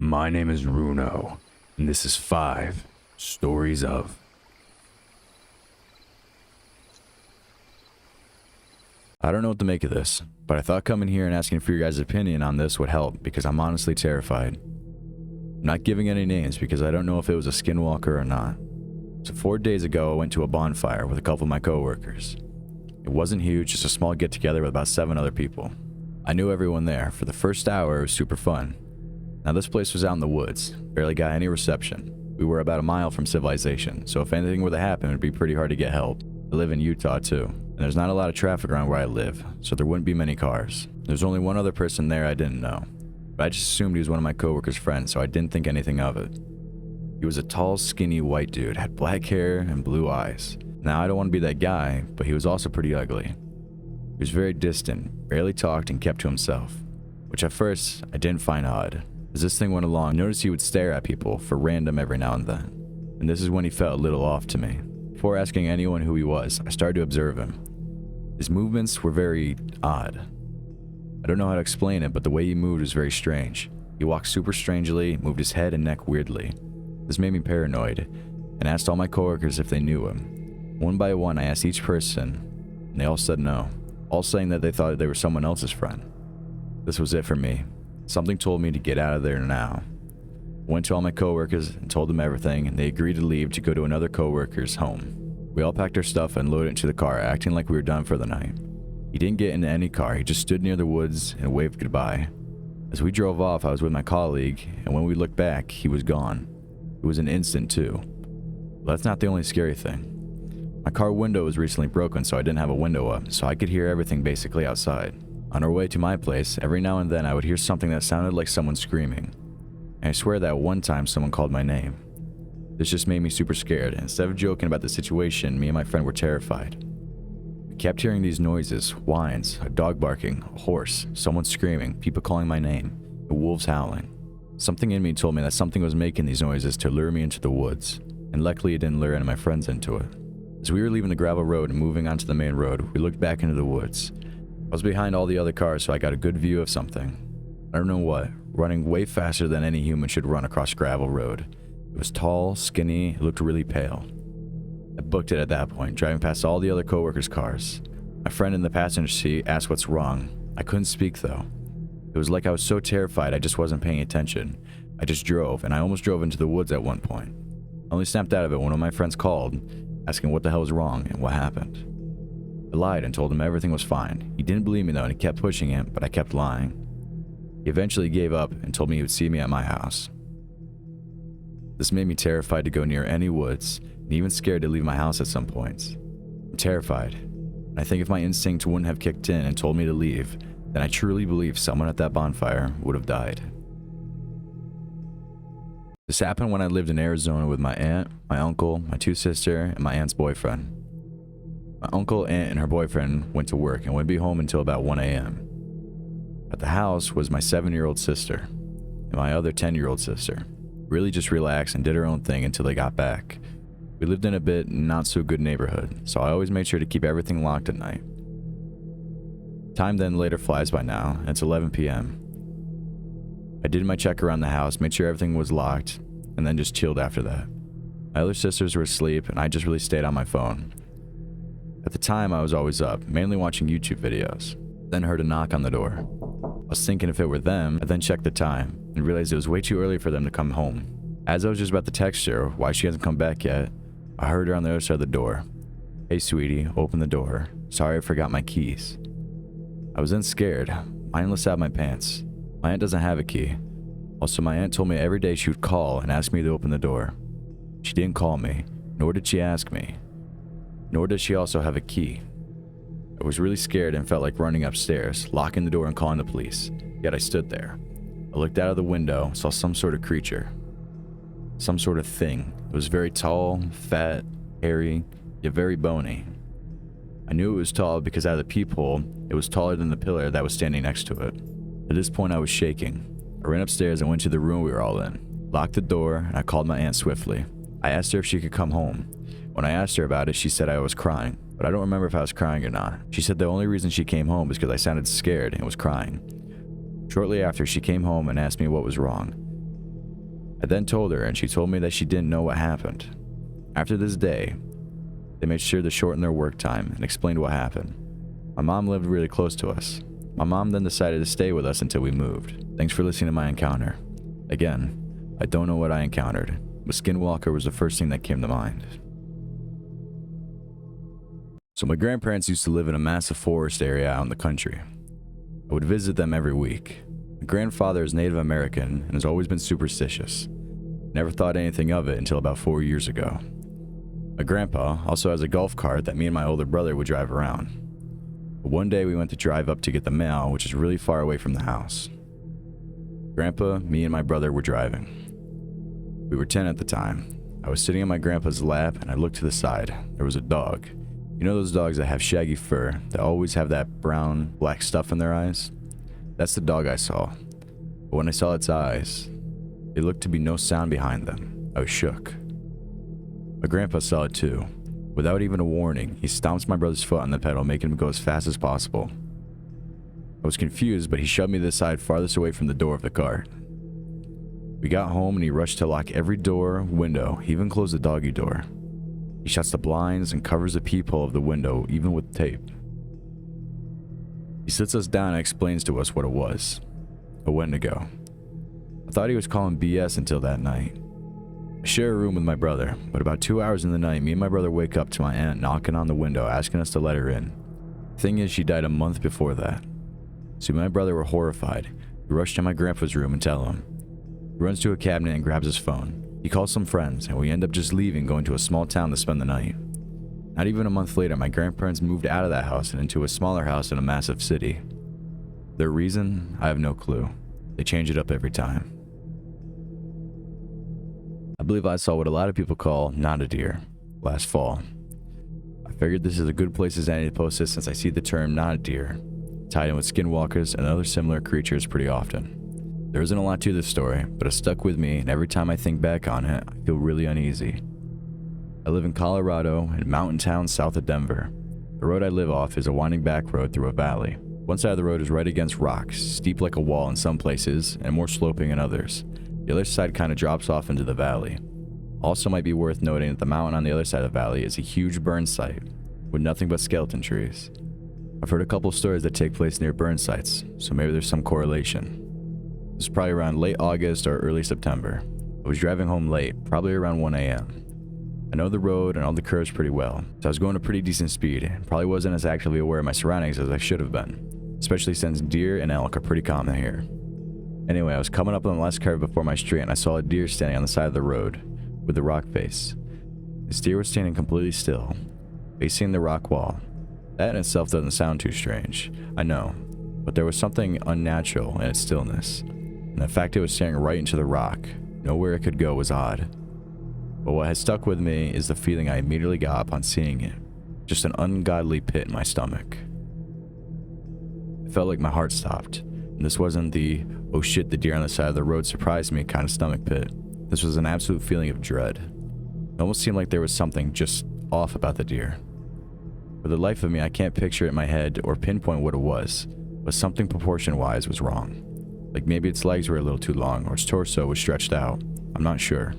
My name is Runo, and this is 5 Stories of. I don't know what to make of this, but I thought coming here and asking for your guys' opinion on this would help because I'm honestly terrified. I'm not giving any names because I don't know if it was a Skinwalker or not. So 4 days ago I went to a bonfire with a couple of my coworkers. It wasn't huge, just a small get together with about 7 other people. I knew everyone there. For the first hour it was super fun. Now this place was out in the woods, barely got any reception. We were about a mile from civilization, so if anything were to happen it would be pretty hard to get help. I live in Utah too, and there's not a lot of traffic around where I live, so there wouldn't be many cars. There's only one other person there I didn't know, but I just assumed he was one of my coworkers' friends, so I didn't think anything of it. He was a tall, skinny white dude, had black hair and blue eyes. Now I don't want to be that guy, but he was also pretty ugly. He was very distant, barely talked and kept to himself, which at first I didn't find odd. As this thing went along, I noticed he would stare at people for random every now and then, and this is when he felt a little off to me. Before asking anyone who he was, I started to observe him. His movements were very odd. I don't know how to explain it, but the way he moved was very strange. He walked super strangely, moved his head and neck weirdly. This made me paranoid, and asked all my coworkers if they knew him. One by one, I asked each person, and they all said no, all saying that they thought they were someone else's friend. This was it for me. Something told me to get out of there now. I went to all my coworkers and told them everything, and they agreed to leave to go to another coworker's home. We all packed our stuff and loaded it into the car, acting like we were done for the night. He didn't get into any car, he just stood near the woods and waved goodbye. As we drove off, I was with my colleague, and when we looked back, he was gone. It was an instant too. But that's not the only scary thing. My car window was recently broken, so I didn't have a window up, so I could hear everything basically outside. On our way to my place, every now and then I would hear something that sounded like someone screaming. And I swear that one time someone called my name. This just made me super scared, and instead of joking about the situation, me and my friend were terrified. We kept hearing these noises, whines, a dog barking, a horse, someone screaming, people calling my name, and wolves howling. Something in me told me that something was making these noises to lure me into the woods, and luckily it didn't lure any of my friends into it. As we were leaving the gravel road and moving onto the main road, we looked back into the woods. I was behind all the other cars, so I got a good view of something. I don't know what, running way faster than any human should run across gravel road. It was tall, skinny, it looked really pale. I booked it at that point, driving past all the other coworkers' cars. My friend in the passenger seat asked what's wrong. I couldn't speak though. It was like I was so terrified I just wasn't paying attention. I just drove, and I almost drove into the woods at one point. I only snapped out of it when one of my friends called, asking what the hell was wrong and what happened. I lied and told him everything was fine. He didn't believe me though, and he kept pushing it, but I kept lying. He eventually gave up and told me he would see me at my house. This made me terrified to go near any woods, and even scared to leave my house at some points. I'm terrified, and I think if my instinct wouldn't have kicked in and told me to leave, then I truly believe someone at that bonfire would have died. This happened when I lived in Arizona with my aunt, my uncle, my 2 sisters, and my aunt's boyfriend. My uncle, aunt, and her boyfriend went to work and wouldn't be home until about 1 a.m. At the house was my 7-year-old sister and my other 10-year-old sister. Really just relaxed and did her own thing until they got back. We lived in a bit not so good neighborhood, so I always made sure to keep everything locked at night. Time then later flies by now, and it's 11 p.m. I did my check around the house, made sure everything was locked, and then just chilled after that. My other sisters were asleep, and I just really stayed on my phone. At the time, I was always up, mainly watching YouTube videos. Then heard a knock on the door. I was thinking if it were them, I then checked the time, and realized it was way too early for them to come home. As I was just about to text her why she hasn't come back yet, I heard her on the other side of the door. "Hey sweetie, open the door. Sorry I forgot my keys." I was then scared, mindless out of my pants. My aunt doesn't have a key. Also, my aunt told me every day she would call and ask me to open the door. She didn't call me, nor did she ask me. Nor does she also have a key. I was really scared and felt like running upstairs, locking the door and calling the police. Yet I stood there. I looked out of the window, saw some sort of creature. Some sort of thing. It was very tall, fat, hairy, yet very bony. I knew it was tall because out of the peephole, it was taller than the pillar that was standing next to it. At this point I was shaking. I ran upstairs and went to the room we were all in. Locked the door, and I called my aunt swiftly. I asked her if she could come home. When I asked her about it, she said I was crying, but I don't remember if I was crying or not. She said the only reason she came home was because I sounded scared and was crying. Shortly after, she came home and asked me what was wrong. I then told her, and she told me that she didn't know what happened. After this day, they made sure to shorten their work time and explained what happened. My mom lived really close to us. My mom then decided to stay with us until we moved. Thanks for listening to my encounter. Again, I don't know what I encountered, but Skinwalker was the first thing that came to mind. So my grandparents used to live in a massive forest area out in the country. I would visit them every week. My grandfather is Native American and has always been superstitious. Never thought anything of it until about 4 years ago. My grandpa also has a golf cart that me and my older brother would drive around. But one day we went to drive up to get the mail, which is really far away from the house. Grandpa, me, and my brother were driving. We were 10 at the time. I was sitting on my grandpa's lap and I looked to the side. There was a dog. You know those dogs that have shaggy fur, that always have that brown, black stuff in their eyes? That's the dog I saw. But when I saw its eyes, there looked to be no sound behind them. I was shook. My grandpa saw it too. Without even a warning, he stomps my brother's foot on the pedal, making him go as fast as possible. I was confused, but he shoved me to the side farthest away from the door of the cart. We got home and he rushed to lock every door, window, he even closed the doggy door. He shuts the blinds and covers the peephole of the window, even with tape. He sits us down and explains to us what it was. A Wendigo. I thought he was calling BS until that night. I share a room with my brother, but about 2 hours in the night, me and my brother wake up to my aunt knocking on the window, asking us to let her in. The thing is, she died a month before that. So me and my brother were horrified. We rushed to my grandpa's room and tell him. He runs to a cabinet and grabs his phone. He calls some friends, and we end up just leaving, going to a small town to spend the night. Not even a month later, my grandparents moved out of that house and into a smaller house in a massive city. Their reason? I have no clue. They change it up every time. I believe I saw what a lot of people call not a deer last fall. I figured this is a good place as any to post this since I see the term not a deer tied in with skinwalkers and other similar creatures pretty often. There isn't a lot to this story, but it stuck with me, and every time I think back on it, I feel really uneasy. I live in Colorado, in a mountain town south of Denver. The road I live off is a winding back road through a valley. One side of the road is right against rocks, steep like a wall in some places, and more sloping in others. The other side kind of drops off into the valley. Also might be worth noting that the mountain on the other side of the valley is a huge burn site, with nothing but skeleton trees. I've heard a couple stories that take place near burn sites, so maybe there's some correlation. It was probably around late August or early September. I was driving home late, probably around 1 a.m. I know the road and all the curves pretty well, so I was going a pretty decent speed, and probably wasn't as actively aware of my surroundings as I should have been, especially since deer and elk are pretty common here. Anyway, I was coming up on the last curve before my street and I saw a deer standing on the side of the road with the rock face. This deer was standing completely still, facing the rock wall. That in itself doesn't sound too strange, I know, but there was something unnatural in its stillness. And the fact it was staring right into the rock, nowhere it could go, was odd. But what has stuck with me is the feeling I immediately got upon seeing it. Just an ungodly pit in my stomach. It felt like my heart stopped. And this wasn't the, oh shit, the deer on the side of the road surprised me kind of stomach pit. This was an absolute feeling of dread. It almost seemed like there was something just off about the deer. For the life of me, I can't picture it in my head or pinpoint what it was, but something proportion-wise was wrong. Like maybe its legs were a little too long or its torso was stretched out. I'm not sure.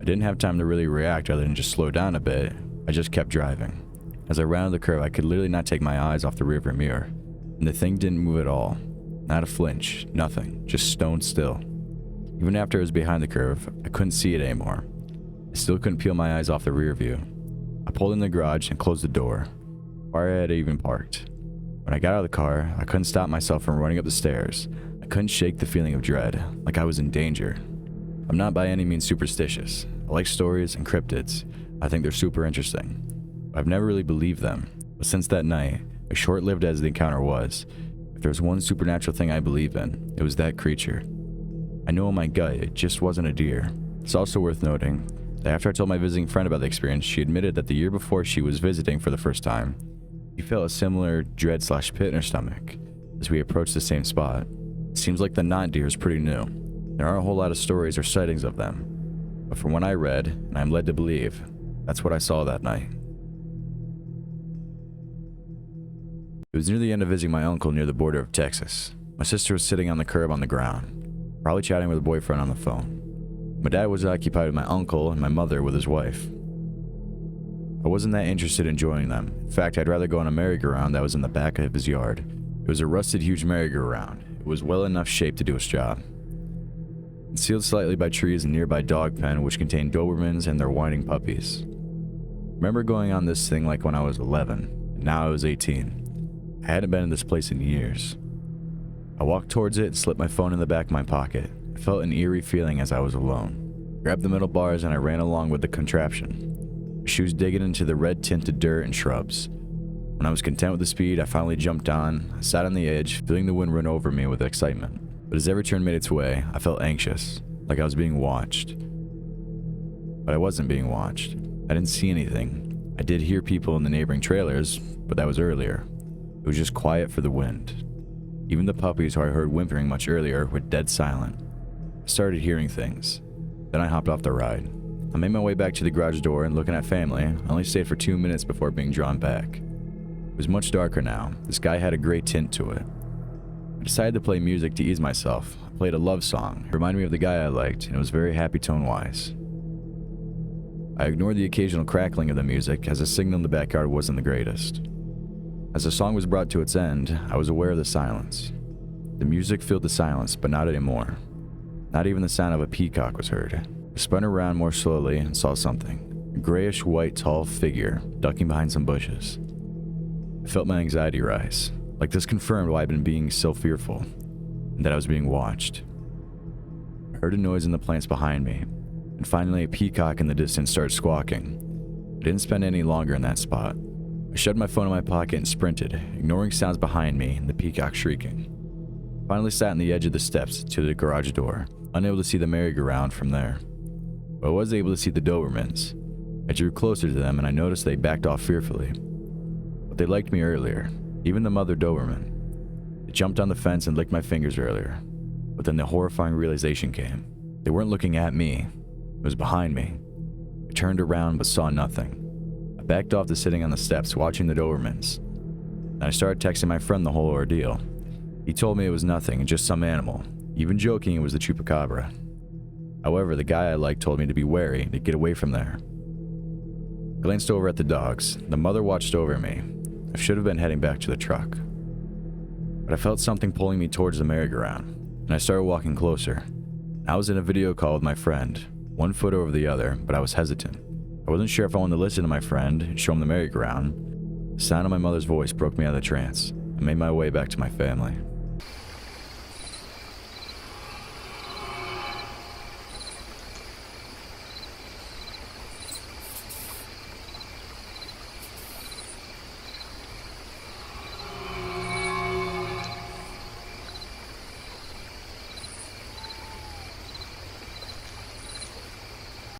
I didn't have time to really react other than just slow down a bit. I just kept driving. As I rounded the curve, I could literally not take my eyes off the rearview mirror. And the thing didn't move at all. Not a flinch, nothing, just stone still. Even after it was behind the curve, I couldn't see it anymore. I still couldn't peel my eyes off the rear view. I pulled in the garage and closed the door. Where I had even parked. When I got out of the car, I couldn't stop myself from running up the stairs. I couldn't shake the feeling of dread, like I was in danger. I'm not by any means superstitious. I like stories and cryptids. I think they're super interesting. I've never really believed them, but since that night, as short-lived as the encounter was, if there was one supernatural thing I believe in, it was that creature. I know in my gut it just wasn't a deer. It's also worth noting that after I told my visiting friend about the experience, she admitted that the year before she was visiting for the first time, she felt a similar dread/pit in her stomach as we approached the same spot. It seems like the not deer is pretty new. There aren't a whole lot of stories or sightings of them, but from what I read, and I'm led to believe, that's what I saw that night. It was near the end of visiting my uncle near the border of Texas. My sister was sitting on the curb on the ground. probably chatting with a boyfriend on the phone. My dad was occupied with my uncle and my mother with his wife. I wasn't that interested in joining them. In fact, I'd rather go on a merry-go-round that was in the back of his yard. It was a rusted, huge merry-go-round. It was well enough shaped to do its job. Concealed slightly by trees and nearby dog pen, which contained Dobermans and their whining puppies. I remember going on this thing like when I was 11. Now I was 18. I hadn't been in this place in years. I walked towards it and slipped my phone in the back of my pocket. I felt an eerie feeling as I was alone. Grabbed the metal bars and I ran along with the contraption. My shoes digging into the red-tinted dirt and shrubs. When I was content with the speed, I finally jumped on. I sat on the edge, feeling the wind run over me with excitement. But as every turn made its way, I felt anxious, like I was being watched. But I wasn't being watched. I didn't see anything. I did hear people in the neighboring trailers, but that was earlier. It was just quiet for the wind. Even the puppies who I heard whimpering much earlier were dead silent. I started hearing things. Then I hopped off the ride. I made my way back to the garage door and looking at family, I only stayed for 2 minutes before being drawn back. It was much darker now. The sky had a gray tint to it. I decided to play music to ease myself. I played a love song. It reminded me of the guy I liked, and it was very happy tone-wise. I ignored the occasional crackling of the music, as the signal in the backyard wasn't the greatest. As the song was brought to its end, I was aware of the silence. The music filled the silence, but not anymore. Not even the sound of a peacock was heard. I spun around more slowly and saw something. A grayish-white tall figure, ducking behind some bushes. I felt my anxiety rise. Like this confirmed why I'd been being so fearful, and that I was being watched. I heard a noise in the plants behind me, and finally a peacock in the distance started squawking. I didn't spend any longer in that spot. I shoved my phone in my pocket and sprinted, ignoring sounds behind me and the peacock shrieking. I finally sat on the edge of the steps to the garage door, unable to see the merry-go-round from there. But I was able to see the Dobermans. I drew closer to them and I noticed they backed off fearfully. But they liked me earlier, even the mother Doberman. They jumped on the fence and licked my fingers earlier. But then the horrifying realization came. They weren't looking at me. It was behind me. I turned around but saw nothing. I backed off to sitting on the steps watching the Dobermans. And I started texting my friend the whole ordeal. He told me it was nothing, just some animal, even joking it was the chupacabra. However, the guy I liked told me to be wary, to get away from there. I glanced over at the dogs. The mother watched over me. I should have been heading back to the truck. But I felt something pulling me towards the merry-go-round, and I started walking closer. I was in a video call with my friend, 1 foot over the other, but I was hesitant. I wasn't sure if I wanted to listen to my friend and show him the merry-go-round. The sound of my mother's voice broke me out of the trance. I made my way back to my family.